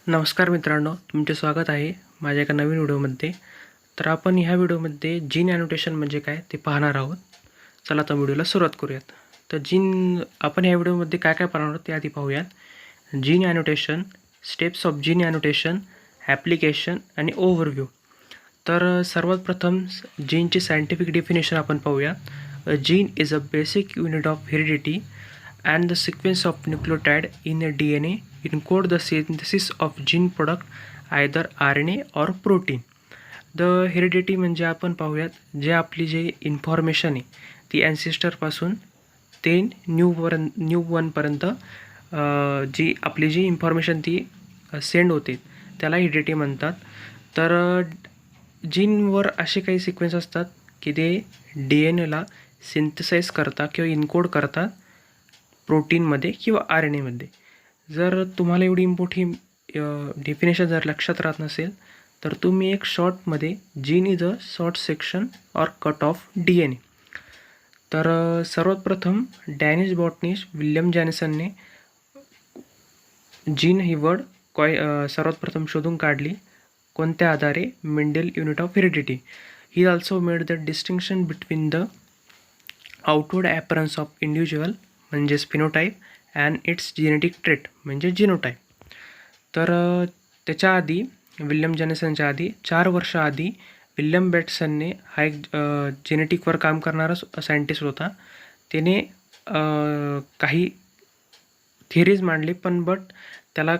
नमस्कार मित्रांनो, तुमचे स्वागत आहे माझ्या एका नवीन व्हिडिओमध्ये. तर आपण ह्या व्हिडिओमध्ये जीन ॲनोटेशन म्हणजे काय ते पाहणार आहोत. चला तर व्हिडिओला सुरुवात करूयात. तर आपण ह्या व्हिडिओमध्ये काय काय पाहणार आहोत ते आधी पाहूयात. Gene annotation, steps of gene annotation, application आणि ओव्हरव्ह्यू. तर सर्वात प्रथम जीनची सायंटिफिक डेफिनेशन आपण पाहूया. Gene is a basic unit of heredity and the sequence of nucleotide in a DNA encode the synthesis of gene product either RNA or protein. The heredity म्हणजे आपण पाहूयात जे आपली जे इन्फॉर्मेशन आहे ती ॲन्सिस्टरपासून ते न्यू वनपर्यंत जी आपली जी इन्फॉर्मेशन ती सेंड होते त्याला हेरिडिटी म्हणतात. तर जीनवर असे काही सिक्वेन्स असतात की ते DNA ला सिंथसाइज करतात किंवा इनकोड करतात प्रोटीनमध्ये किंवा RNAमध्ये. जर तुम्हाला एवढी मोठी डेफिनेशन जर लक्षात राहत नसेल तर तुम्ही एक शॉर्टमध्ये gene is a short section or cut of DNA. तर सर्वात प्रथम डॅनिश बॉटनिस्ट विल्यम जॅनसनने जीन ही वर्ड सर्वात प्रथम शोधून काढली. कोणत्या आधारे? Mendel unit of heredity. He also made the distinction between the outward appearance of individual म्हणजेच phenotype and its genetic trait म्हणजे जिनोटाईप. तर त्याच्या आधी विल्यम जॅनसनच्या आधी 4 वर्ष आधी विल्यम बॅटसनने हा एक जेनेटिकवर काम करणारा सायंटिस्ट होता. त्याने काही थिअरीज मांडली पण त्याला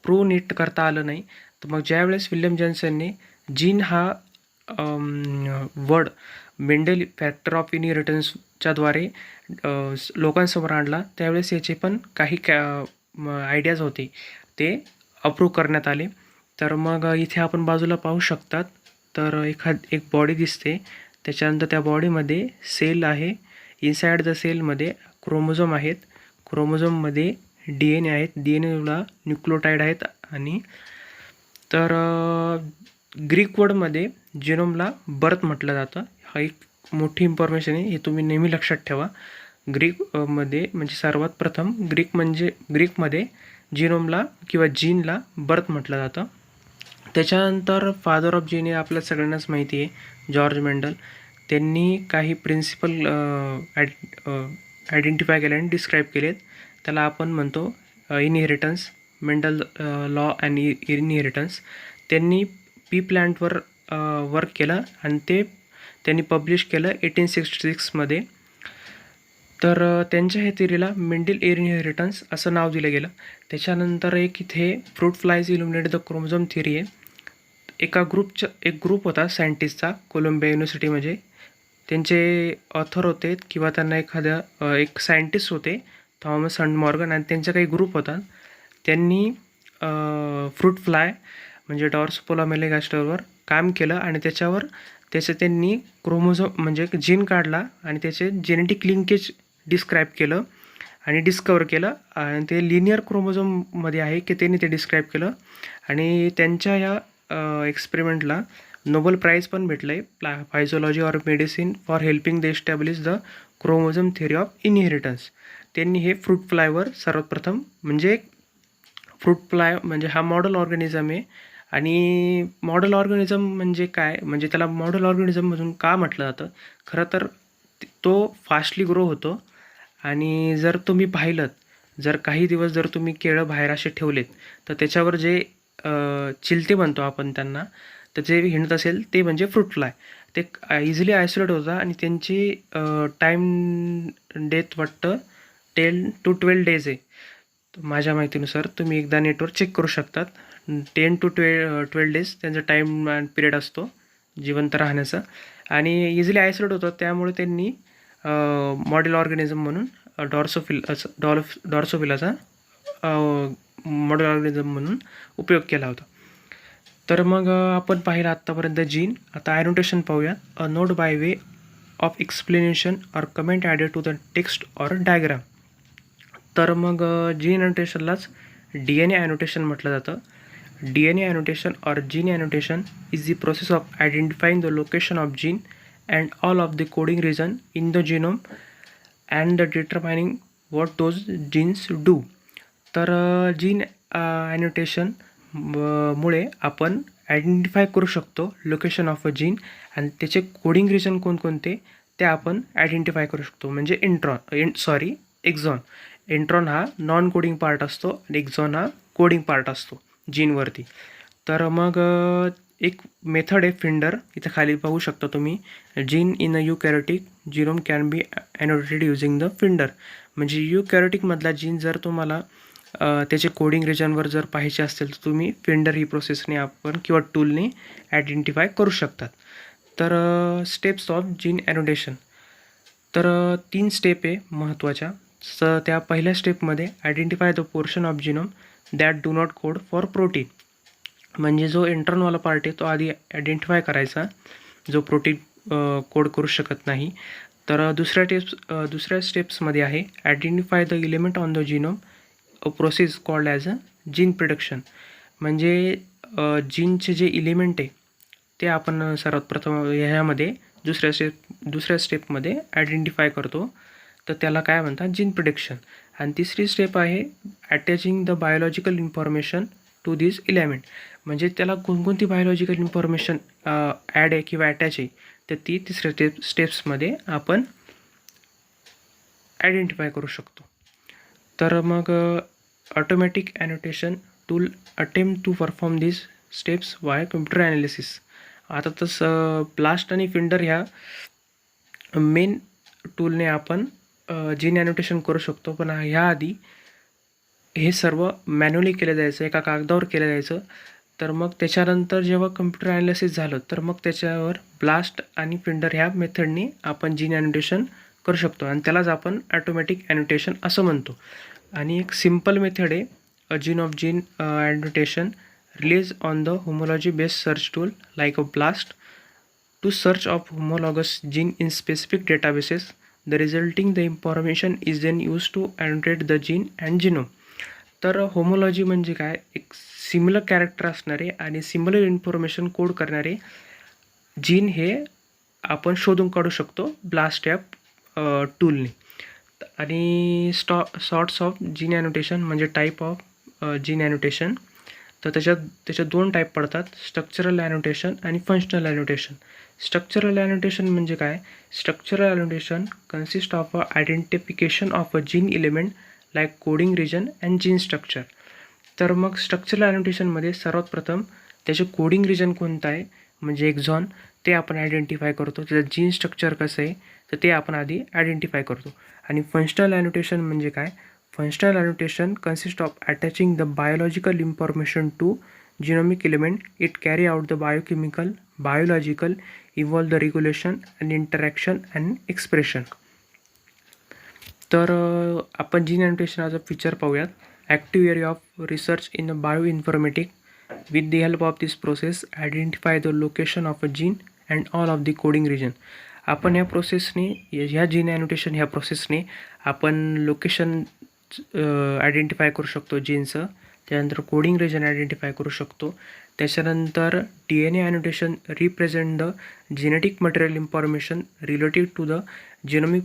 प्रूव्ह नीट करता आलं नाही. तर मग ज्यावेळेस विल्यम जॅनसनने जीन हा वर्ड मेंडल फॅक्टर ऑफ इनहेरिटन्सच्याद्वारे लोकांसमोर आणला त्यावेळेस याचे पण काही आयडियाज होते ते अप्रूव्ह करण्यात आले. तर मग इथे आपण बाजूला पाहू शकतात. तर एक बॉडी दिसते, त्याच्यानंतर त्या बॉडीमध्ये सेल आहे. इनसाइड द सेलमध्ये क्रोमोझोम आहेत, क्रोमोझोममध्ये DNA आहेत, DNAला न्यूक्लियोटाईड आहेत. आणि तर ग्रीक वर्डमध्ये जिनोमला बर्थ म्हटलं जातं. हा एक मोठी इन्फॉर्मेशन आहे, हे तुम्ही नेहमी लक्षात ठेवा. ग्रीकमध्ये म्हणजे सर्वात प्रथम ग्रीकमध्ये जिनोमला किंवा जीनला बर्थ म्हटलं जातं. त्याच्यानंतर फादर ऑफ जीन हे आपल्या सगळ्यांनाच माहिती आहे, जॉर्ज मेंडल. त्यांनी काही प्रिन्सिपल आयडेंटिफाय केले आणि डिस्क्राईब केलेत. त्याला आपण म्हणतो inheritance, Mendel law and inheritance. त्यांनी पी प्लांटवर वर्क केलं आणि त्यांनी पब्लिश केलं 1866मध्ये. तर त्यांच्या ह्या थिअरीला मेंडल इनहेरिटन्स असं नाव दिलं गेलं. त्याच्यानंतर एक इथे fruit flies illuminate the chromosome theory आहे. एक ग्रुप होता सायंटिस्टचा कोलंबिया युनिव्हर्सिटीमध्ये. त्यांचे ऑथर होते किंवा त्यांना एक सायंटिस्ट होते थॉमस हंट मॉर्गन, आणि त्यांचा काही ग्रुप होता. त्यांनी फ्रूट फ्लाय म्हणजे डॉर्सपोला मेलेगास्टरवर काम केलं आणि त्यांनी क्रोमोझोम म्हणजे जीन काढला आणि त्याचे जेनेटिक लिंकेज डिस्क्राईब केलं आणि डिस्कवर केलं. आणि ते लिनियर क्रोमोझोममध्ये आहे की त्यांनी ते डिस्क्राईब केलं. आणि त्यांच्या या एक्सपेरिमेंटला नोबेल प्राईज पण भेटलं आहे, physiology or medicine for helping the establish the chromosome theory of inheritance. त्यांनी हे फ्रूट फ्लायवर सर्वात प्रथम फ्रूट फ्लाय म्हणजे हा मॉडेल ऑर्गॅनिझम आहे. आणि मॉडेल ऑर्गॅनिझम म्हणजे काय, म्हणजे त्याला मॉडेल ऑर्गॅनिझममधून का म्हटलं जातं? खरं तर तो फास्टली ग्रो होतो. आणि जर तुम्ही पाहिलं, जर काही दिवस जर तुम्ही केळं बाहेर असे ठेवलेत तर त्याच्यावर जे चिलते म्हणतो आपण त्यांना, तर जे हिंडत असेल ते म्हणजे फ्रूट फ्लाय. ते इझिली आयसोलेट होतात आणि त्यांची टाईम डेथ वाटतं 10 to 12 डेज आहे. माझ्या माहितीनुसार तुम्ही एकदा नेटवर चेक करू शकतात. 10 to 12 डेज त्यांचा टाईम पिरियड असतो जिवंत राहण्याचा. आणि इझिली आयसोलेट होतं, त्यामुळे त्यांनी मॉडेल ऑर्गॅनिझम म्हणून डॉर्सोफिलाचा मॉडेल ऑर्गॅनिझम म्हणून उपयोग केला होता. तर मग आपण पाहिलं आत्तापर्यंत जीन. आता ॲनोटेशन पाहूया. A note by way of explanation or comment added to the text or diagram. तर मग जीन ॲनोटेशनलाच DNA ॲनोटेशन म्हटलं जातं. DNA annotation or gene annotation is the process of identifying the location of gene and all of the coding region in the genome and determining what those genes do. तर gene annotation मुळे आपण identify करू शकतो location of a gene आणि त्याचे coding region कोणकोणते ते आपण आयडेंटिफाय करू शकतो. म्हणजे एक्झॉन. इंट्रॉन हा नॉन कोडिंग पार्ट असतो आणि एक्झॉन हा कोडिंग पार्ट असतो जीनवरती. तर मग एक मेथड आहे फिंडर, इथं खाली पाहू शकता तुम्ही. Gene in a eukaryotic genome can be annotated using the finder. म्हणजे युकॅरियोटिकमधला जीन जर तुम्हाला त्याचे कोडिंग रिजनवर जर पाहायचे असतील तर तुम्ही फिंडर ही प्रोसेसने आपण किंवा टूलने आयडेंटिफाय करू शकतात. तर स्टेप्स ऑफ जीन ॲनोटेशन. तर 3 स्टेप आहे महत्त्वाच्या. त्या पहिल्या स्टेपमध्ये identify the portion of genome that do not code for protein. म्हणजे जो इंटर्नवाला पार्ट आहे तो आधी आयडेंटिफाय करायचा, जो प्रोटीन कोड करू शकत नाही. तर दुसऱ्या स्टेप्समध्ये आहे identify the element on the genome, a process called as a gene prediction. म्हणजे जीनचे जे इलिमेंट आहे ते आपण सर्वात प्रथम ह्यामध्ये दुसऱ्या स्टेपमध्ये आयडेंटिफाय करतो, तर त्याला काय म्हणतात, जीन प्रिडिक्शन. आणि तिसरी स्टेप आहे attaching the biological information to this element. म्हणजे त्याला कोणकोणती बायोलॉजिकल इन्फॉर्मेशन ॲड आहे किंवा अटॅच आहे, तर ती तिसऱ्या स्टेप्समध्ये आपण आयडेंटिफाय करू शकतो. तर मग automatic annotation tool attempt to perform this steps via computer analysis. आता तसं ब्लास्ट आणि फिंडर ह्या मेन टूलने आपण जीन ॲनोटेशन करू शकतो, पण ह्याआधी हे सर्व मॅन्युअली केलं जायचं, एका कागदावर केलं जायचं. तर मग त्याच्यानंतर जेव्हा कम्प्युटर ॲनालिसिस झालं तर मग त्याच्यावर ब्लास्ट आणि फिंडर ह्या मेथडने आपण जीन ॲनोटेशन करू शकतो आणि त्यालाच आपण ॲटोमॅटिक ॲनोटेशन असं म्हणतो. आणि एक सिम्पल मेथड आहे a gene of gene annotation release on the homology based search tool like a blast to search of homologous gene in specific databases. The resulting the information is then used to annotate the gene and genome. तर homology म्हणजे काय, एक similar character असणारे आणि similar information code करणारे gene हे आपण शोधून काढू शकतो ब्लास्ट ॲप टूलने. आणि सॉर्ट्स ऑफ जीन ॲनोटेशन म्हणजे टाईप ऑफ जीन ॲनोटेशन. तर त्याच्यात 2 टाईप पडतात, स्ट्रक्चरल ॲनोटेशन आणि फंक्शनल ॲनोटेशन. स्ट्रक्चरल ॲनोटेशन म्हणजे काय, structural annotation consist of a identification of a gene element like coding region and gene structure. तर मग structural ॲनोटेशनमध्ये सर्वात प्रथम त्याचे कोडिंग रिजन कोणतं आहे म्हणजे एक्झॉन, ते आपण आयडेंटिफाय करतो. त्याचं जीन स्ट्रक्चर कसं आहे तर ते आपण आधी आयडेंटिफाय करतो. आणि फंक्शनल ॲनोटेशन म्हणजे काय, functional annotation consist of attaching the biological information to genomic element. It carry out the biochemical, biological, involve the regulation and interaction and expression. तर आपण जीन ॲनोटेशनचा फीचर पाहूयात. Active area of research in bio informatic. With the help of this process identify the location of a gene and all of the coding region. आपण ह्या प्रोसेसने, ह्या gene annotation ह्या प्रोसेसने आपण location identify करू शकतो जीनचं. त्यानंतर कोडिंग रिजन आयडेंटिफाय करू शकतो. त्याच्यानंतर DNA annotation represent the genetic material information related to the genomic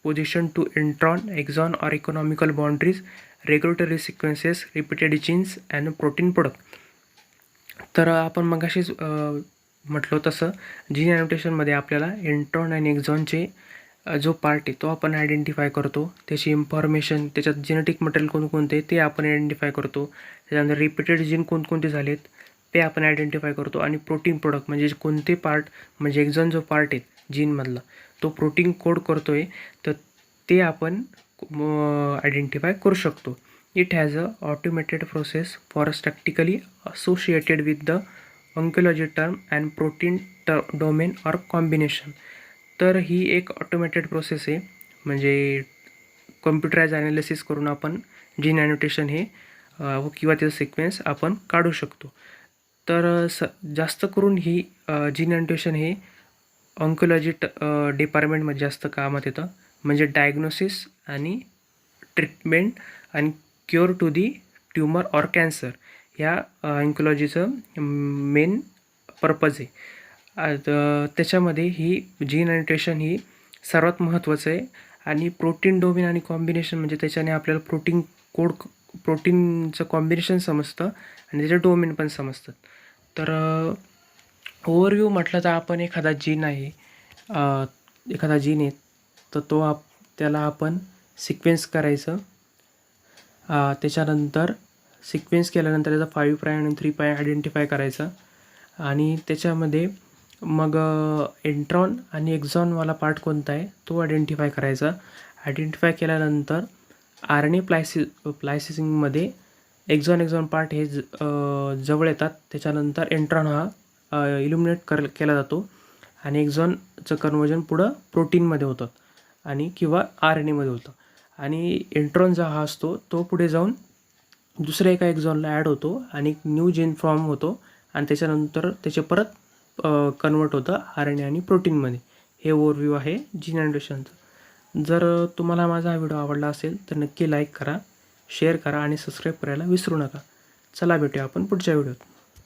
position to intron, exon or economical boundaries, regulatory sequences, repeated genes and protein product. तर आपण मगाशीच म्हटलो तसं जीन ॲनोटेशनमध्ये आपल्याला इंट्रॉन आणि एक्झॉनचे जो पार्ट आहे तो आपण आयडेंटिफाय करतो, त्याची इन्फॉर्मेशन, त्याच्यात जेनेटिक मटेरियल कोणकोणते ते आपण आयडेंटिफाय करतो. त्याच्यानंतर रिपीटेड जीन कोणकोणते झालेत ते आपण आयडेंटिफाय करतो. आणि प्रोटीन प्रोडक्ट म्हणजे कोणते पार्ट, म्हणजे एक्झॉन जो पार्ट आहे जीनमधला तो प्रोटीन कोड करतो आहे तर ते आपण आयडेंटिफाय करू शकतो. It has a automated process for statically associated with the oncology term and protein domain or combination. तर ही एक ऑटोमॅटेड प्रोसेस आहे, म्हणजे कम्प्युटराइज ॲनालिसिस करून आपण जीन ॲनोटेशन हे किंवा त्याचं सिक्वेन्स आपण काढू शकतो. तर जास्त करून ही जीन ॲनोटेशन हे ऑन्कोलॉजी डिपार्टमेंटमध्ये जास्त कामात येतं, म्हणजे डायग्नोसिस आणि ट्रीटमेंट आणि cure to the tumour or cancer ह्या ऑन्कोलॉजीचं मेन पर्पज आहे. त्याच्यामध्ये ही जीन ॲनोटेशन ही सर्वात महत्त्वाचं आहे. आणि प्रोटीन डोमेन आणि कॉम्बिनेशन म्हणजे त्याच्याने आपल्याला प्रोटीन कोड प्रोटीनचं कॉम्बिनेशन समजतं आणि त्याचे डोमेन पण समजतात. तर ओव्हरव्ह्यू म्हटलं तर आपण एखादा जीन आहे, एखादा जीन आहे, तर त्याला आपण सिक्वेन्स करायचं. त्याच्यानंतर सिक्वेन्स केल्यानंतर त्याचा 5 प्राईम आणि 3 प्राईम आयडेंटिफाय करायचं आणि त्याच्यामध्ये मग इंट्रॉन आणि एक्झॉनवाला पार्ट कोणता आहे तो आयडेंटिफाय करायचा. आयडेंटिफाय केल्यानंतर RNA प्लायसिसिंगमध्ये एक्झॉन पार्ट हे जवळ येतात. त्याच्यानंतर इंट्रॉन हा इल्युमिनेट केला जातो आणि एक्झॉनचं कन्वर्जन पुढं प्रोटीनमध्ये होतं आणि किंवा RNAमध्ये होतं आणि इंट्रॉन जो हा असतो तो पुढे जाऊन दुसऱ्या एका एक्झॉनला ॲड होतो आणि न्यू जीन फॉर्म होतो आणि त्याच्यानंतर त्याचे परत कन्वर्ट होतं RNA आणि प्रोटीनमध्ये. हे ओव्हरव्ह्यू आहे जीन अँडोशनचं. जर तुम्हाला माझा हा व्हिडिओ आवडला असेल तर नक्की लाईक करा, शेअर करा आणि सबस्क्राईब करायला विसरू नका. चला भेटूया आपण पुढच्या व्हिडिओत.